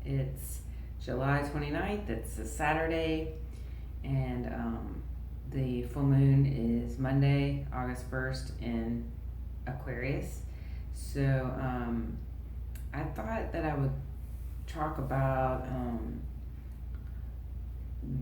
It's July 29th. It's a Saturday, and the full moon is Monday, August 1st in Aquarius. So I thought that I would talk about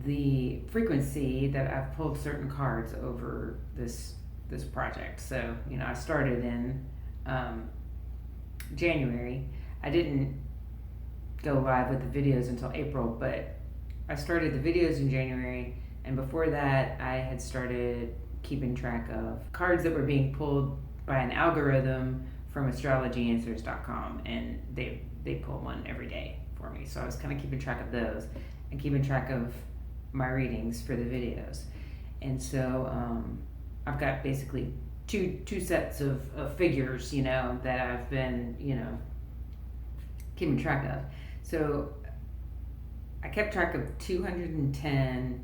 the frequency that I've pulled certain cards over this project. So I started in January. I didn't go live with the videos until April, but I started the videos in January, and before that I had started keeping track of cards that were being pulled by an algorithm from astrologyanswers.com, and they pull one every day for me. So I was kind of keeping track of those and keeping track of my readings for the videos. And so I've got basically two sets of figures, that I've been, keeping track of. So I kept track of 210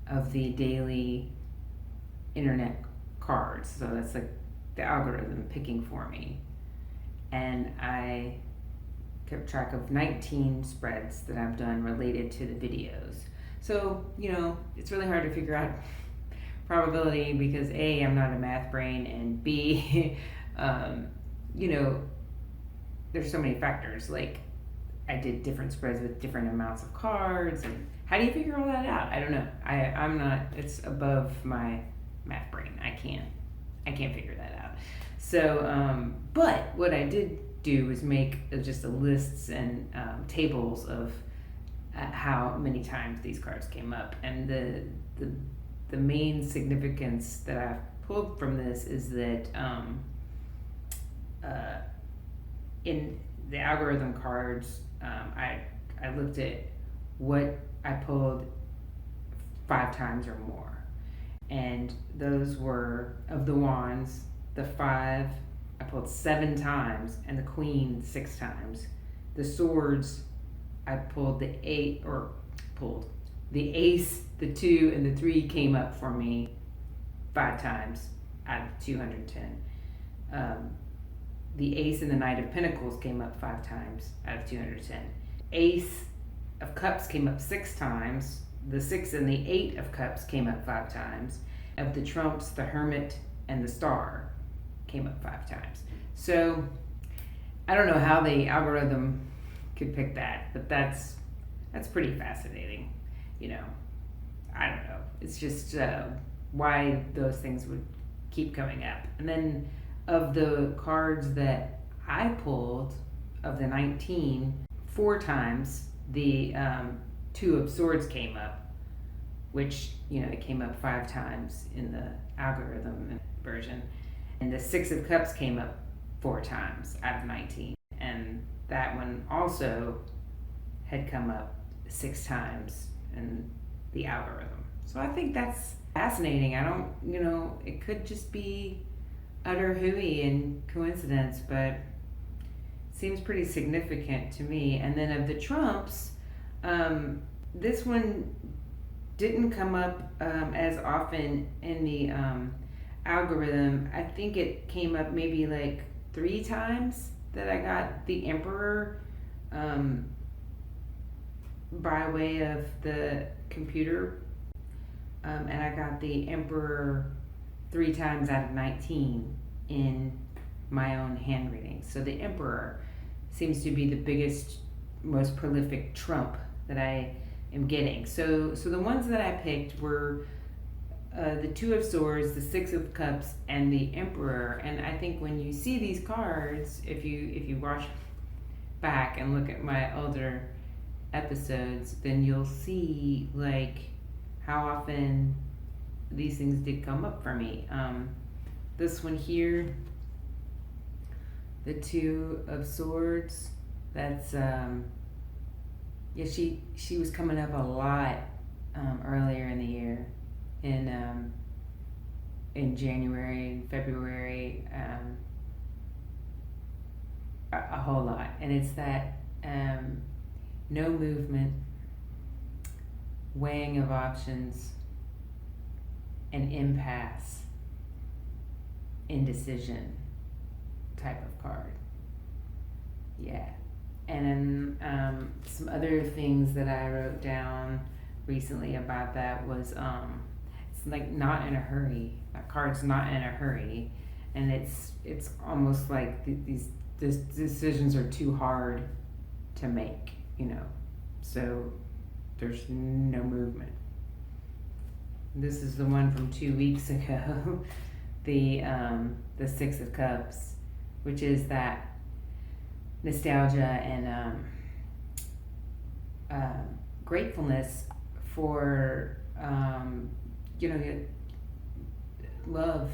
of the daily internet cards. So that's like the algorithm picking for me. And I kept track of 19 spreads that I've done related to the videos. So, it's really hard to figure out probability because A, I'm not a math brain, and B, there's so many factors. Like, I did different spreads with different amounts of cards, and how do you figure all that out? I don't know. I'm not, it's above my math brain. I can't figure that out. So, but what I did do was make just a lists and tables of how many times these cards came up, and the main significance that I've pulled from this is that in the algorithm cards, I looked at what I pulled 5 times or more, and those were, of the wands, the 5 I pulled 7 times, and the queen 6 times. The swords, I pulled the ace, the 2, and the 3 came up for me 5 times out of 210. The ace and the knight of pentacles came up 5 times out of 210. Ace of cups came up 6 times. The 6 and the 8 of cups came up 5 times. Of the trumps, the hermit and the star came up 5 times. So I don't know how the algorithm could pick that, but that's pretty fascinating. I don't know. It's just why those things would keep coming up. And then of the cards that I pulled, of the 19, 4 times the 2 of swords came up, which it came up 5 times in the algorithm version, and the 6 of cups came up 4 times out of 19, and that one also had come up 6 times in the algorithm. So I think that's fascinating. I don't, it could just be utter hooey and coincidence, but seems pretty significant to me. And then of the trumps, this one didn't come up as often in the algorithm. I think it came up maybe like 3 times that I got the emperor by way of the computer, and I got the emperor 3 times out of 19 in my own hand reading. So the emperor seems to be the biggest, most prolific trump that I am getting. So the ones that I picked were the 2 of swords, the 6 of cups, and the emperor. And I think when you see these cards, if you watch back and look at my older episodes, then you'll see like how often these things did come up for me. This one here, the 2 of swords, that's she was coming up a lot earlier in the year, in January and February, a whole lot. And it's that no movement, weighing of options, an impasse, indecision type of card. Yeah. And then some other things that I wrote down recently about that was it's like not in a hurry. That card's not in a hurry, and it's almost like these decisions are too hard to make, so there's no movement. This is the one from 2 weeks ago, the 6 of Cups, which is that nostalgia and gratefulness for love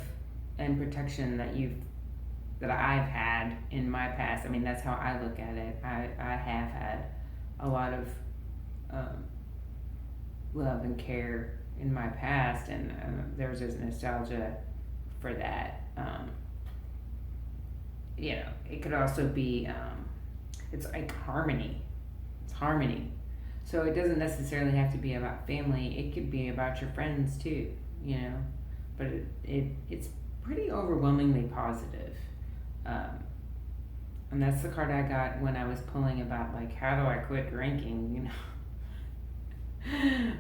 and protection that I've had in my past. I mean, that's how I look at it. I have had a lot of love and care in my past, and there's this nostalgia for that. It could also be it's like harmony. It's harmony. So it doesn't necessarily have to be about family. It could be about your friends too, But it's pretty overwhelmingly positive. And that's the card I got when I was pulling about, like, how do I quit drinking,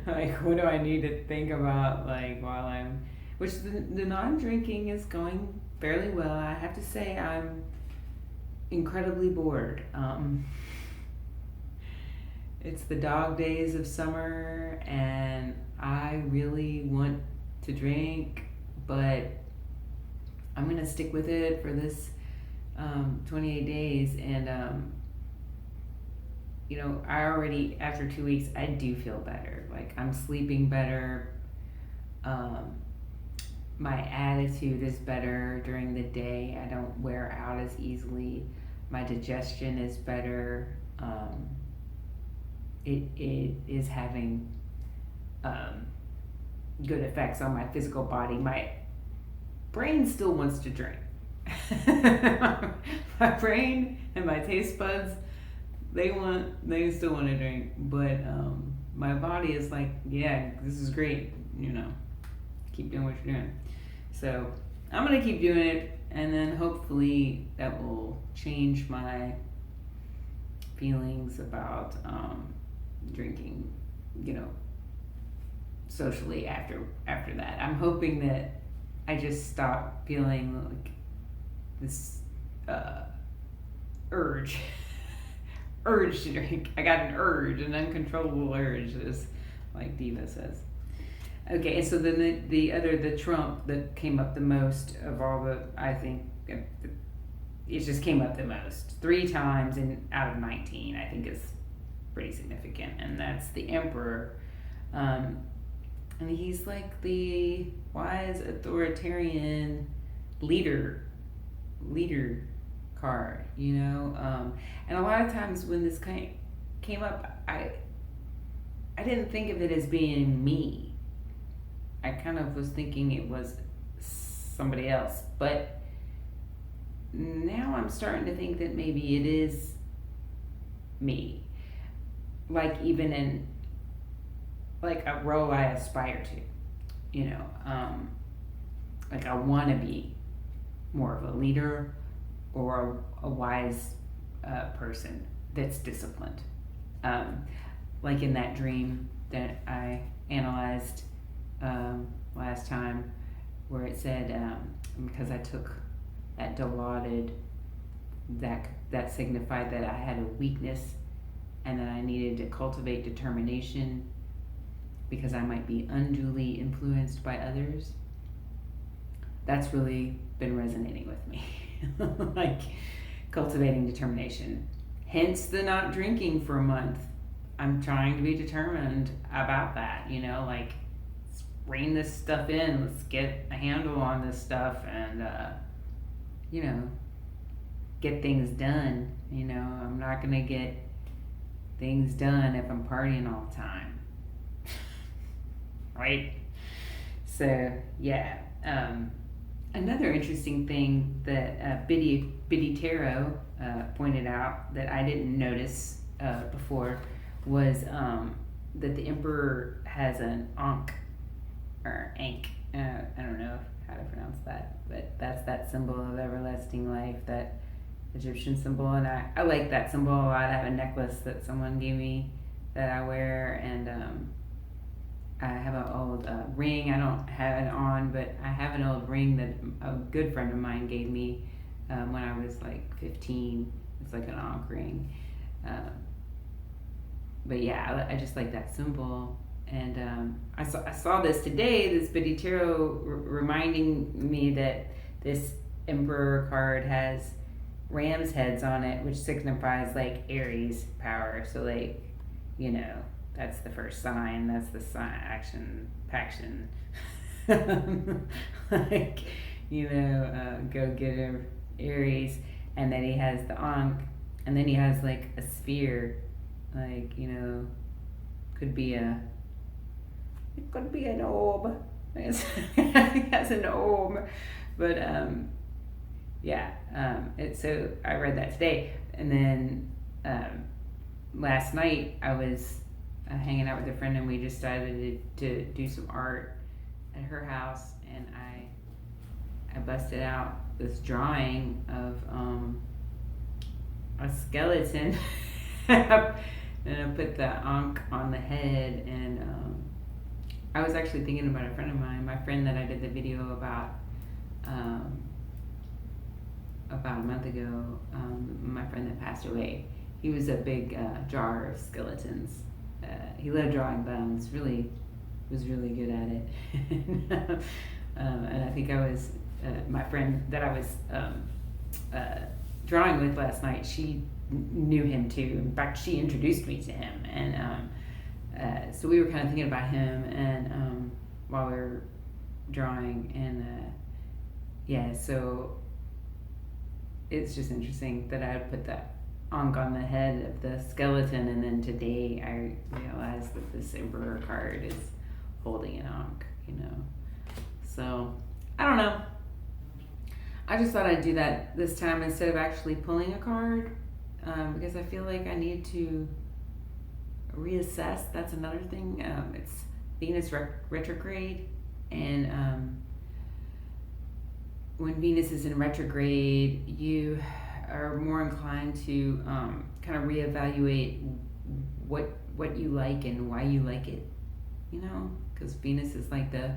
Like, what do I need to think about, like, which the non-drinking is going fairly well. I have to say I'm incredibly bored. It's the dog days of summer, and I really want to drink, but I'm going to stick with it for this 28 days. And, I already, after 2 weeks, I do feel better. Like, I'm sleeping better. My attitude is better during the day. I don't wear out as easily. My digestion is better. It is having good effects on my physical body. My brain still wants to drink. My brain and my taste buds, they still want to drink, but my body is like, yeah, this is great, keep doing what you're doing. So I'm gonna keep doing it, and then hopefully that will change my feelings about drinking, socially after that. I'm hoping that I just stop feeling like this urge to drink. I got an uncontrollable urge, as like Diva says. Okay, so then the Trump that came up the most of all I think it just came up the most 3 times out of 19. I think is pretty significant, and that's the Emperor. And he's like the wise authoritarian leader card, and a lot of times when this came up, I didn't think of it as being me. I kind of was thinking it was somebody else, but now I'm starting to think that maybe it is me, like even in like a role I aspire to, like I want to be more of a leader or a wise person that's disciplined. Like in that dream that I analyzed last time, where it said, because I took that Dilaudid, that signified that I had a weakness and that I needed to cultivate determination because I might be unduly influenced by others. That's really been resonating with me. Like cultivating determination. Hence the not drinking for a month. I'm trying to be determined about that, like let's rein this stuff in, let's get a handle on this stuff and, get things done. I'm not going to get things done if I'm partying all the time. Right? So, yeah. Another interesting thing that Biddy Tarot pointed out that I didn't notice before was that the Emperor has an Ankh, or Ankh. I don't know how to pronounce that, but that's that symbol of everlasting life that Egyptian symbol, and I like that symbol a lot. I have a necklace that someone gave me that I wear, and I have an old ring. I don't have it on, but I have an old ring that a good friend of mine gave me when I was like 15. It's like an ankh ring. But yeah, I just like that symbol. And I saw this today, this Biddy Tarot reminding me that this Emperor card has ram's heads on it, which signifies like Aries power. So like, you know, that's the first sign. That's the sign, action, paction. Like, you know, go get him, Aries. And then he has the Ankh, and then he has like a sphere, like, you know, it could be an orb. It has an orb, but yeah. So I read that today, and then last night I was hanging out with a friend, and we decided to do some art at her house, and I busted out this drawing of a skeleton, and I put the Ankh on the head, and I was actually thinking about a friend of mine, my friend that I did the video about a month ago, my friend that passed away. He was a big drawer of skeletons. He loved drawing bones, was really good at it. And I think I was, my friend that I was drawing with last night, she knew him too. In fact, she introduced me to him, and so we were kind of thinking about him, and while we were drawing, and yeah, so it's just interesting that I put that Ankh on the head of the skeleton, and then today I realized that this Emperor card is holding an Ankh, you know. So I don't know. I just thought I'd do that this time instead of actually pulling a card, because I feel like I need to reassess. That's another thing. It's Venus retrograde, and when Venus is in retrograde, you are more inclined to kind of reevaluate what you like and why you like it, you know, because Venus is like the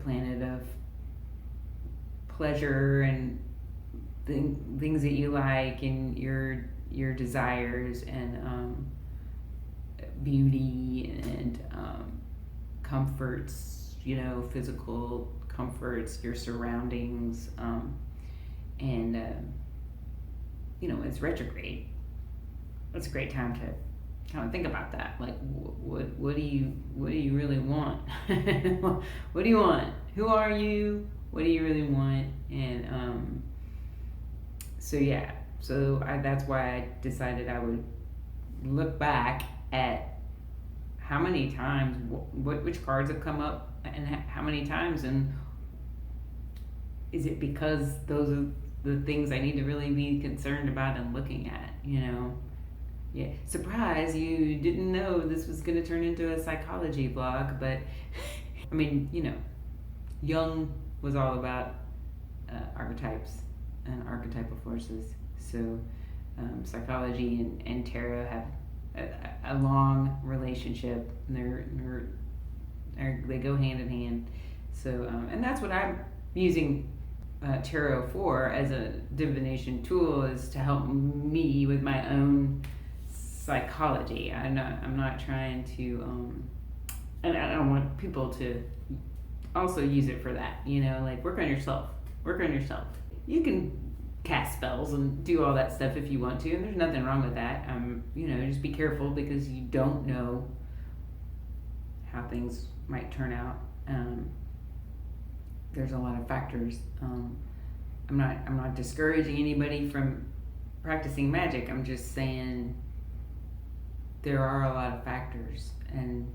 planet of pleasure and things that you like, and your desires, and beauty, and comforts, you know, physical comforts, your surroundings, and you know, it's retrograde. It's a great time to kind of think about that. Like, what do you really want? What do you want? Who are you? What do you really want? And so yeah, that's why I decided I would look back at how many times, which cards have come up, and how many times, and is it because those are the things I need to really be concerned about and looking at, you know? Yeah, surprise, you didn't know this was going to turn into a psychology blog, but I mean, you know, Jung was all about archetypes and archetypal forces. So psychology and tarot have a long relationship, and they go hand in hand. So and that's what I'm using tarot for as a divination tool, is to help me with my own psychology. I'm not trying to and I don't want people to also use it for that, you know, like work on yourself. You can cast spells and do all that stuff if you want to, and there's nothing wrong with that. You know, just be careful, because you don't know how things might turn out. There's a lot of factors. I'm not discouraging anybody from practicing magic. I'm just saying there are a lot of factors, and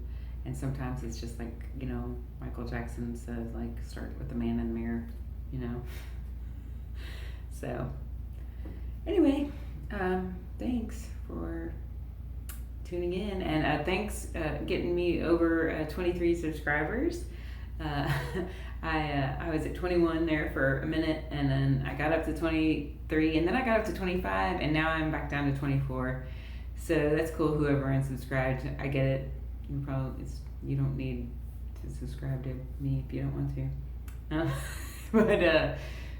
sometimes it's just like, you know, Michael Jackson says, like, start with the man in the mirror, you know. So anyway, thanks for tuning in, and thanks getting me over 23 subscribers. Uh, I was at 21 there for a minute, and then I got up to 23, and then I got up to 25, and now I'm back down to 24. So that's cool. Whoever unsubscribed, I get it. You don't need to subscribe to me if you don't want to. But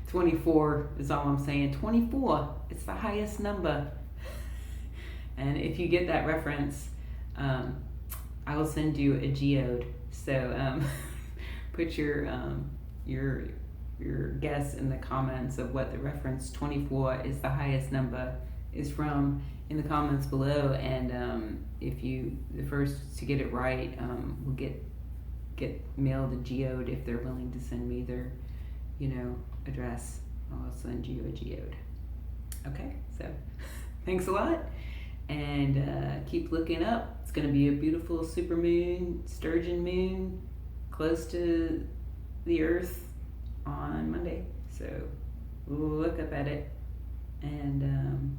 24 is all I'm saying. 24, it's the highest number. And if you get that reference, I will send you a geode. So put your guess in the comments of what the reference 24 is the highest number is from in the comments below. And if you the first to get it right will get mailed a geode if they're willing to send me their address. I'll send you a geode. Okay, so thanks a lot, and keep looking up. It's going to be a beautiful supermoon, sturgeon moon, close to the earth on Monday. So look up at it, and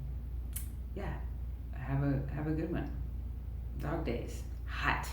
yeah, have a good one. Dog days, hot.